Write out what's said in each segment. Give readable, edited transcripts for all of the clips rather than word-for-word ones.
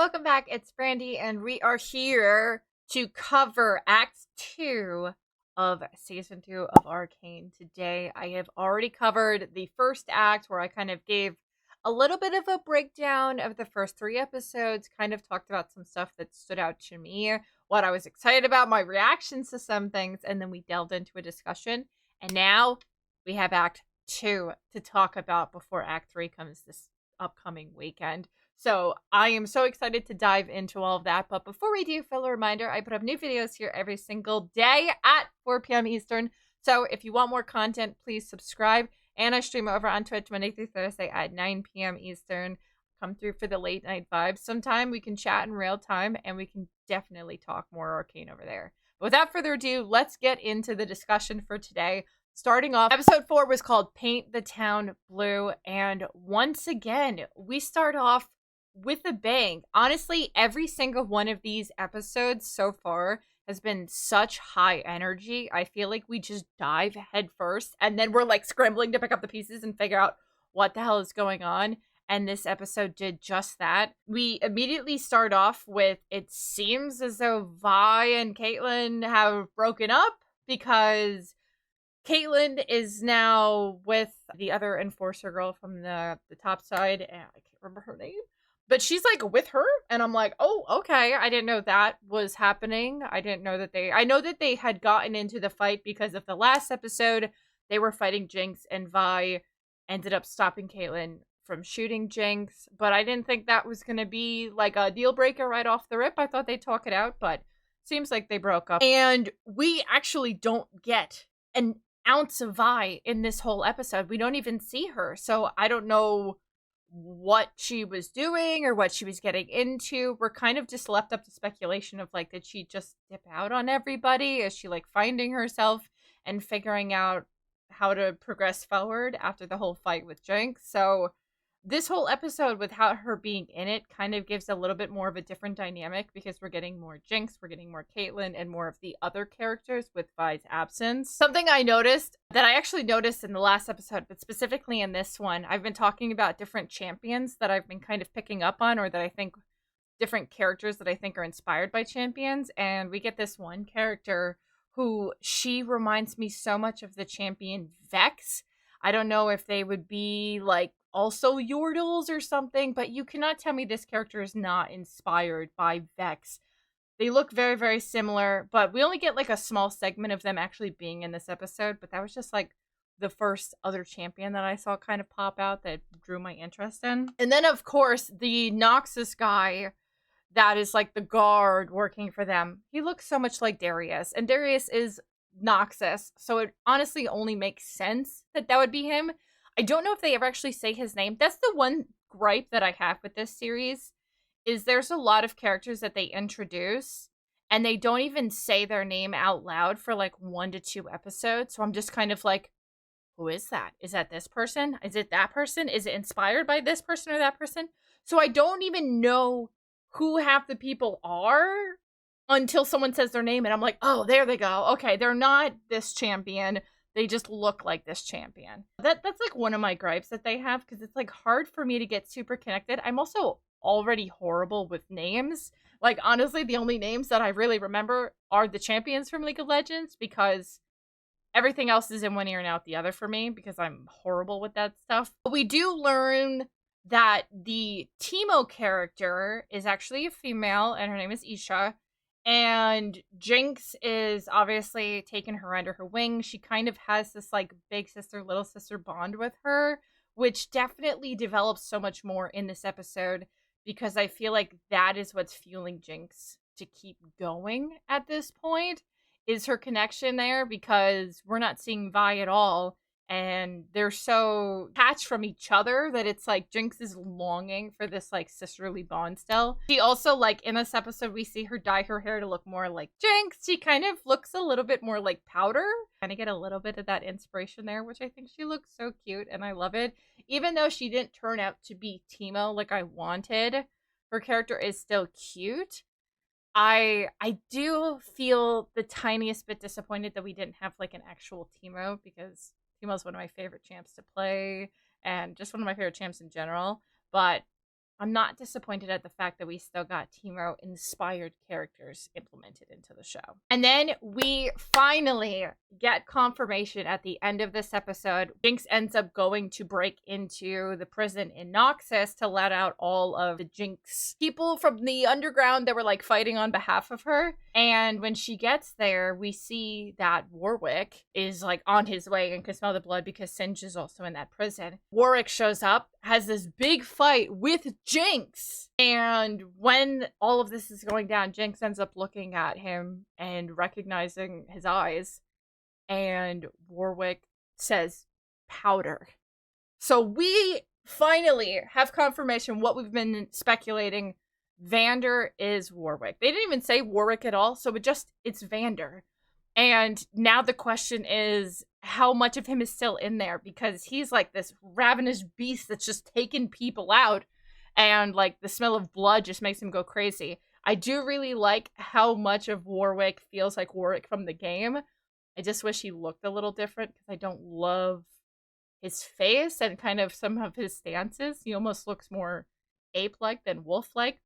Welcome back, it's Brandy, and we are here to cover Act 2 of Season 2 of Arcane. Today, I have already covered the first act, where I kind of gave a little bit of a breakdown of the first 3 episodes, kind of talked about some stuff that stood out to me, what I was excited about, my reactions to some things, and then we delved into a discussion. And now, we have Act 2 to talk about before Act 3 comes this upcoming weekend. So I am so excited to dive into all of that. But before we do, fellow reminder, I put up new videos here every single day at 4 p.m. Eastern. So if you want more content, please subscribe. And I stream over on Twitch Monday through Thursday at 9 p.m. Eastern. Come through for the late night vibes. Sometime we can chat in real time and we can definitely talk more Arcane over there. But without further ado, let's get into the discussion for today. Starting off, episode 4 was called Paint the Town Blue. And once again, we start off with a bang. Honestly, every single one of these episodes so far has been such high energy. I feel like we just dive head first and then we're like scrambling to pick up the pieces and figure out what the hell is going on. And this episode did just that. We immediately start off with, it seems as though Vi and Caitlin have broken up because Caitlin is now with the other enforcer girl from the top side, and I can't remember her name. But she's like with her, and I'm like, oh, okay. I didn't know that was happening. I didn't know that I know that they had gotten into the fight because of the last episode. They were fighting Jinx, and Vi ended up stopping Caitlyn from shooting Jinx. But I didn't think that was going to be like a deal breaker right off the rip. I thought they'd talk it out, but seems like they broke up. And we actually don't get an ounce of Vi in this whole episode. We don't even see her. So I don't know what she was doing or what she was getting into. We're kind of just left up to speculation of like, did she just dip out on everybody? Is she like finding herself and figuring out how to progress forward after the whole fight with Jinx? So this whole episode without her being in it kind of gives a little bit more of a different dynamic because we're getting more Jinx, we're getting more Caitlyn, and more of the other characters with Vi's absence. Something I noticed that I actually noticed in the last episode, but specifically in this one, I've been talking about different champions that I've been kind of picking up on, or that I think different characters that I think are inspired by champions, and we get this one character who she reminds me so much of the champion Vex. I don't know if they would be like also Yordles or something, but you cannot tell me this character is not inspired by Vex. They look very, very similar, but we only get like a small segment of them actually being in this episode, but that was just like the first other champion that I saw kind of pop out that drew my interest in. And then, of course, the Noxus guy that is like the guard working for them. He looks so much like Darius, and Darius is Noxus, so it honestly only makes sense that that would be him. I don't know if they ever actually say his name. That's the one gripe that I have with this series, is there's a lot of characters that they introduce, and they don't even say their name out loud for like 1 to 2 episodes, so I'm just kind of like, who is that? Is that this person? Is it that person? Is it inspired by this person or that person? So I don't even know who half the people are until someone says their name, and I'm like, oh, there they go. Okay, they're not this champion. They just look like this champion. That's like one of my gripes that they have, because it's like hard for me to get super connected. I'm also already horrible with names. Like, honestly, the only names that I really remember are the champions from League of Legends, because everything else is in one ear and out the other for me, because I'm horrible with that stuff. But we do learn that the Teemo character is actually a female, and her name is Isha. And Jinx is obviously taking her under her wing. She kind of has this like big sister, little sister bond with her, which definitely develops so much more in this episode, because I feel like that is what's fueling Jinx to keep going at this point, is her connection there, because we're not seeing Vi at all. And they're so attached from each other that it's like Jinx is longing for this like sisterly bond still. She also, like, in this episode, we see her dye her hair to look more like Jinx. She kind of looks a little bit more like Powder. Kind of get a little bit of that inspiration there, which I think she looks so cute and I love it. Even though she didn't turn out to be Teemo like I wanted, her character is still cute. I do feel the tiniest bit disappointed that we didn't have like an actual Teemo, because Teemo's one of my favorite champs to play, and just one of my favorite champs in general. But I'm not disappointed at the fact that we still got Teemo-inspired characters implemented into the show. And then we finally get confirmation at the end of this episode. Jinx ends up going to break into the prison in Noxus to let out all of the Jinx people from the underground that were like fighting on behalf of her. And when she gets there, we see that Warwick is like on his way and can smell the blood because Singe is also in that prison. Warwick shows up, has this big fight with Jinx. And when all of this is going down, Jinx ends up looking at him and recognizing his eyes. And Warwick says, powder. So we finally have confirmation what we've been speculating. Vander is Warwick. They didn't even say Warwick at all, so it's Vander. And now the question is, how much of him is still in there? Because he's like this ravenous beast that's just taking people out, and like the smell of blood just makes him go crazy. I do really like how much of Warwick feels like Warwick from the game. I just wish he looked a little different because I don't love his face and kind of some of his stances. He almost looks more ape-like than wolf-like.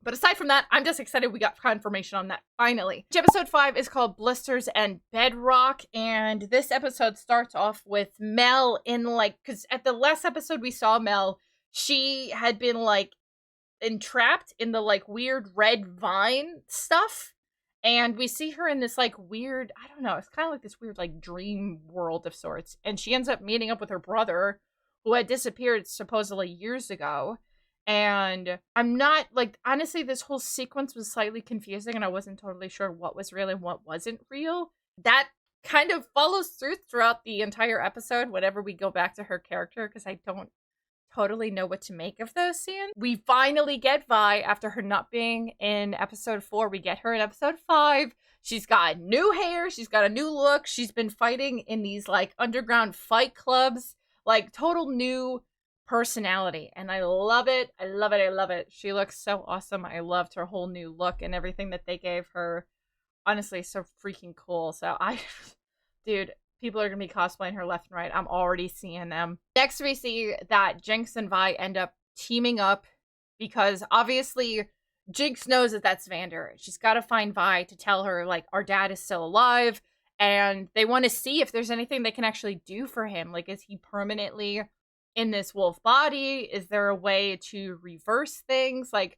But aside from that, I'm just excited we got confirmation on that, finally. Episode 5 is called Blisters and Bedrock, and this episode starts off with Mel in, like, because at the last episode we saw Mel, she had been, like, entrapped in the, like, weird red vine stuff, and we see her in this, like, weird, I don't know, it's kind of like this weird, like, dream world of sorts, and she ends up meeting up with her brother, who had disappeared supposedly years ago. And I'm not, like, honestly, this whole sequence was slightly confusing and I wasn't totally sure what was real and what wasn't real. That kind of follows through throughout the entire episode whenever we go back to her character, because I don't totally know what to make of those scenes. We finally get Vi after her not being in episode 4. We get her in episode 5. She's got new hair. She's got a new look. She's been fighting in these, like, underground fight clubs. Like, total new personality, and I love it. I love it. I love it. She looks so awesome. I loved her whole new look and everything that they gave her. Honestly, so freaking cool. So dude, people are gonna be cosplaying her left and right. I'm already seeing them. Next, we see that Jinx and Vi end up teaming up because obviously Jinx knows that that's Vander. She's got to find Vi to tell her, like, our dad is still alive, and they want to see if there's anything they can actually do for him. Like, is he permanently in this wolf body? Is there a way to reverse things? Like,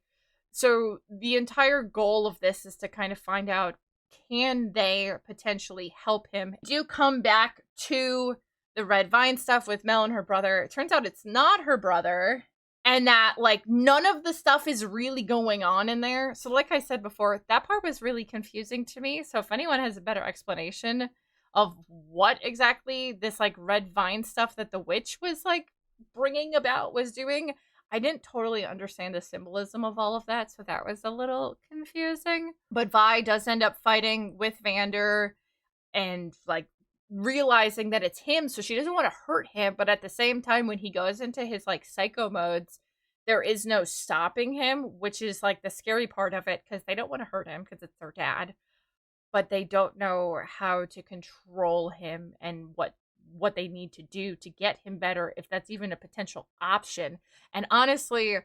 so the entire goal of this is to kind of find out, can they potentially help him? Do come back to the red vine stuff with Mel and her brother. It turns out it's not her brother, and that, like, none of the stuff is really going on in there. So like I said before, that part was really confusing to me. So if anyone has a better explanation of what exactly this, like, red vine stuff that the witch was, like, bringing about was doing, I didn't totally understand the symbolism of all of that, so that was a little confusing. But Vi does end up fighting with Vander and, like, realizing that it's him, so she doesn't want to hurt him, but at the same time, when he goes into his, like, psycho modes, there is no stopping him, which is, like, the scary part of it, because they don't want to hurt him because it's their dad, but they don't know how to control him and what they need to do to get him better, if that's even a potential option. And honestly,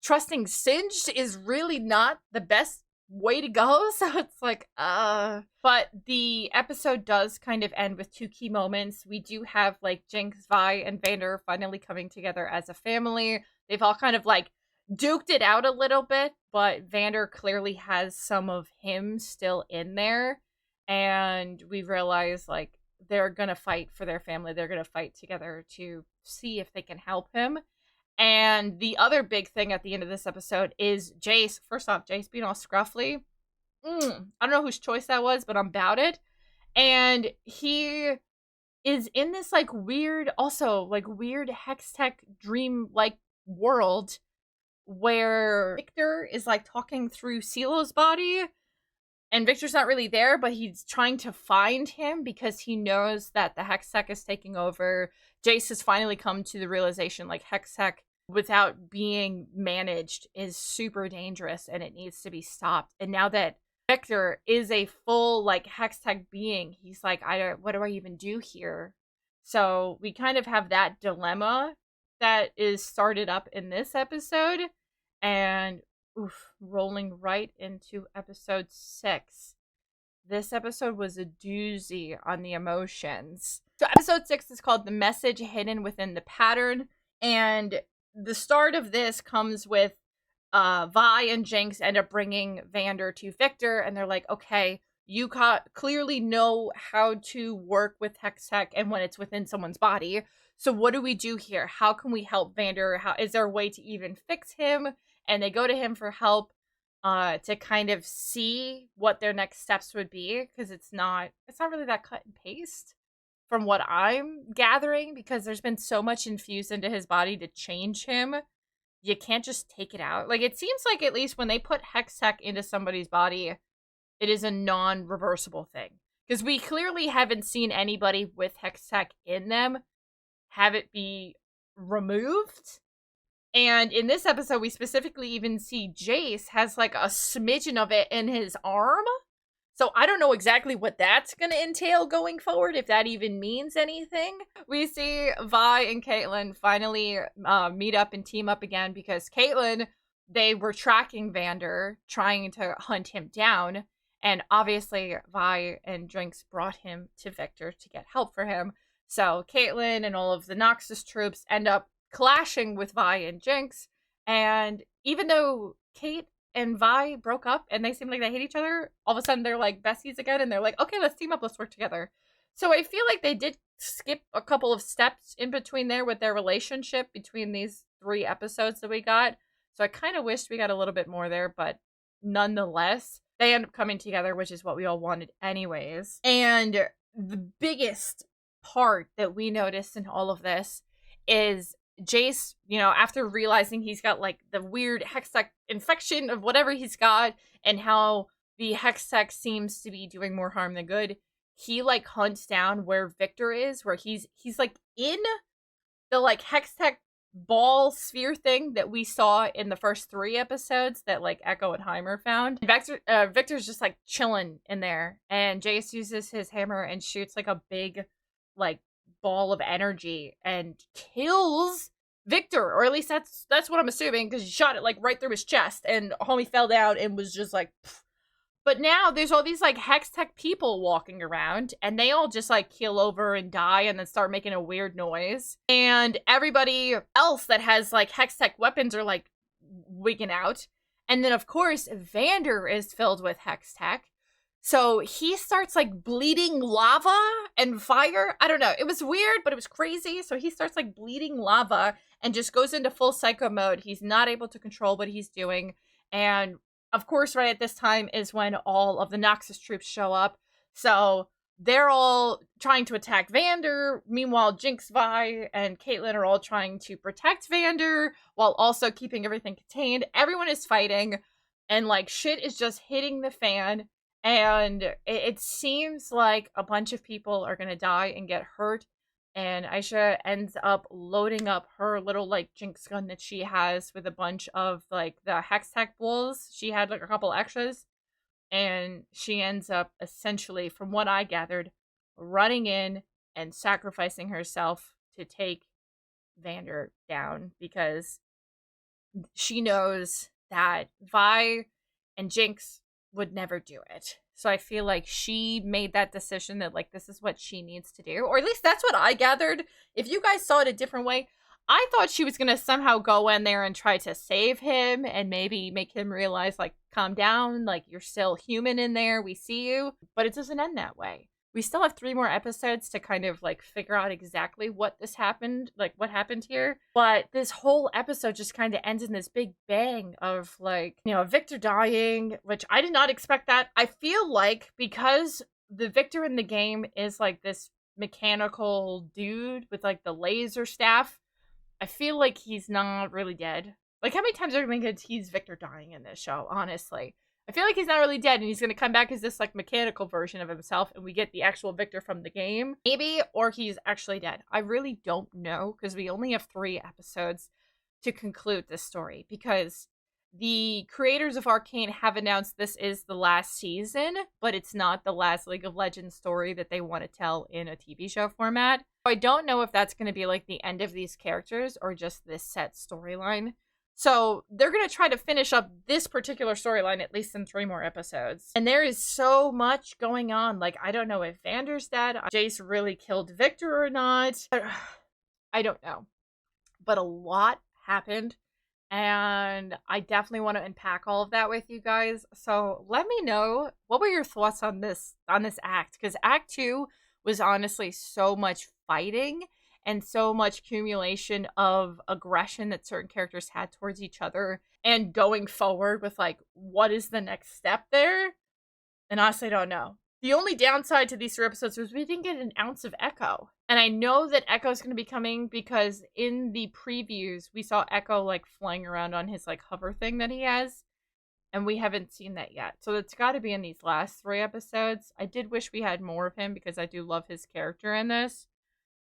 trusting Singed is really not the best way to go, so it's like, But the episode does kind of end with two key moments. We do have, like, Jinx, Vi, and Vander finally coming together as a family. They've all kind of, like, duked it out a little bit, but Vander clearly has some of him still in there, and we realize, like, they're gonna fight for their family. They're gonna fight together to see if they can help him. And the other big thing at the end of this episode is Jace. First off, Jace being all scruffly. I don't know whose choice that was, but I'm about it. And he is in this, like, weird, also, like, weird Hextech dream-like world where Victor is, like, talking through Silo's body. And Victor's not really there, but he's trying to find him because he knows that the Hextech is taking over. Jace has finally come to the realization, like, Hextech without being managed is super dangerous and it needs to be stopped. And now that Victor is a full, like, Hextech being, he's like, what do I even do here? So we kind of have that dilemma that is started up in this episode. And oof, rolling right into episode 6. This episode was a doozy on the emotions. So episode 6 is called The Message Hidden Within the Pattern. And the start of this comes with Vi and Jinx end up bringing Vander to Victor, and they're like, okay, you clearly know how to work with Hex Tech and when it's within someone's body. So what do we do here? How can we help Vander? How is there a way to even fix him? And they go to him for help to kind of see what their next steps would be, because it's not really that cut and paste from what I'm gathering, because there's been so much infused into his body to change him. You can't just take it out. Like, it seems like at least when they put Hex Tech into somebody's body, it is a non-reversible thing. Because we clearly haven't seen anybody with Hex Tech in them have it be removed. And in this episode, we specifically even see Jace has like a smidgen of it in his arm. So I don't know exactly what that's going to entail going forward, if that even means anything. We see Vi and Caitlyn finally meet up and team up again, because Caitlyn, they were tracking Vander, trying to hunt him down. And obviously, Vi and Jinx brought him to Victor to get help for him. So Caitlyn and all of the Noxus troops end up clashing with Vi and Jinx. And even though Kate and Vi broke up and they seem like they hate each other, all of a sudden they're like besties again, and they're like, okay, let's team up, let's work together. So I feel like they did skip a couple of steps in between there with their relationship between these 3 episodes that we got. So I kind of wished we got a little bit more there, but nonetheless, they end up coming together, which is what we all wanted anyways. And the biggest part that we noticed in all of this is Jace, after realizing he's got like the weird Hextech infection of whatever he's got, and how the Hextech seems to be doing more harm than good, he like hunts down where Victor is, where he's like in the like Hextech ball sphere thing that we saw in the first 3 episodes that like Echo and Heimer found. And Victor's just like chilling in there, and Jace uses his hammer and shoots like a big like ball of energy and kills Victor, or at least that's what I'm assuming, because he shot it like right through his chest, and homie fell down and was just like pff. But now there's all these like Hextech people walking around, and they all just like keel over and die and then start making a weird noise. And everybody else that has like Hextech weapons are like wigging out. And then of course Vander is filled with Hextech. So he starts like bleeding lava and fire. I don't know. It was weird, but it was crazy. So he starts like bleeding lava and just goes into full psycho mode. He's not able to control what he's doing. And of course, right at this time is when all of the Noxus troops show up. So they're all trying to attack Vander. Meanwhile, Jinx, Vi, and Caitlyn are all trying to protect Vander while also keeping everything contained. Everyone is fighting, and like shit is just hitting the fan. And it seems like a bunch of people are going to die and get hurt. And Aisha ends up loading up her little, like, Jinx gun that she has with a bunch of, like, the Hextech bulls. She had, like, a couple extras. And she ends up, essentially, from what I gathered, running in and sacrificing herself to take Vander down. Because she knows that Vi and Jinx would never do it. So I feel like she made that decision that like this is what she needs to do, or at least that's what I gathered. If you guys saw it a different way, I thought she was gonna somehow go in there and try to save him and maybe make him realize like, calm down, like you're still human in there, we see you. But it doesn't end that way. We still have 3 more episodes to kind of like figure out exactly what happened here. But this whole episode just kind of ends in this big bang of like, Victor dying, which I did not expect that. I feel like because the Victor in the game is like this mechanical dude with like the laser staff, I feel like he's not really dead. Like, how many times are we going to tease Victor dying in this show, honestly? I feel like he's not really dead, and he's going to come back as this, like, mechanical version of himself, and we get the actual Victor from the game. Maybe, or he's actually dead. I really don't know, because we only have 3 episodes to conclude this story, because the creators of Arcane have announced this is the last season, but it's not the last League of Legends story that they want to tell in a TV show format. I don't know if that's going to be, like, the end of these characters, or just this set storyline. So they're going to try to finish up this particular storyline at least in 3 more episodes. And there is so much going on. Like, I don't know if Vander's dead, Jace really killed Victor or not. I don't know. But a lot happened. And I definitely want to unpack all of that with you guys. So let me know, what were your thoughts on this act? Because Act 2 was honestly so much fighting and so much accumulation of aggression that certain characters had towards each other, and going forward with, like, what is the next step there? And honestly, I don't know. The only downside to these 3 episodes was we didn't get an ounce of Echo. And I know that Echo's going to be coming because in the previews, we saw Echo, like, flying around on his, like, hover thing that he has. And we haven't seen that yet. So it's got to be in these last 3 episodes. I did wish we had more of him because I do love his character in this.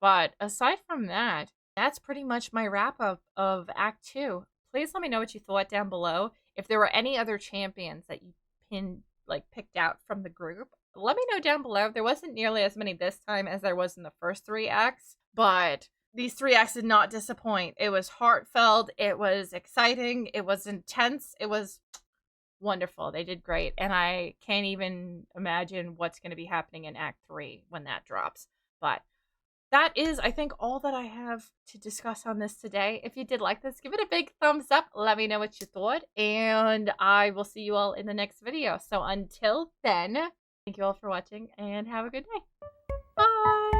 But aside from that, that's pretty much my wrap-up of Act 2. Please let me know what you thought down below. If there were any other champions that you picked out from the group, let me know down below. There wasn't nearly as many this time as there was in the first 3 acts, but these 3 acts did not disappoint. It was heartfelt, it was exciting, it was intense, it was wonderful. They did great, and I can't even imagine what's going to be happening in Act 3 when that drops. But that is, I think, all that I have to discuss on this today. If you did like this, give it a big thumbs up. Let me know what you thought, and I will see you all in the next video. So until then, thank you all for watching, and have a good day. Bye!